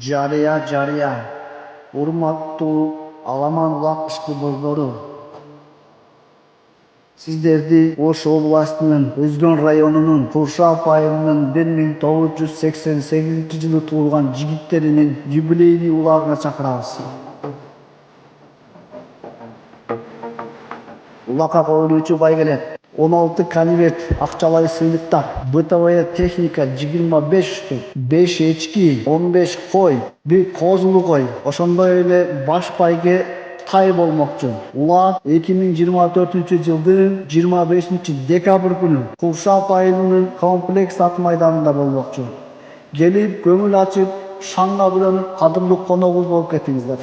Жарыя, урматтуу аламан улак борбору. Сиздерди Ош областынын Өзгөн районунун Куршап айылынын 1988-жылы туулган жигиттеринин юбилейный улагына чакырабыз. Улакка коюлуучу байгелер: 16 конверт акчалай сыйлыктар, БТВ техника 25 штук, 5 эчки, 15 кой, 1 козулу кой, ошондой эле баш байге тай болмокчу. Улаак 2024-жылдын 25-декабрь күнү Куршап айылынын комплекс ат майданында болмокчу. Келип көңүл ачып, шаңга бөлөнүп, кадырлуу коногубуз болуп кетиңиздер.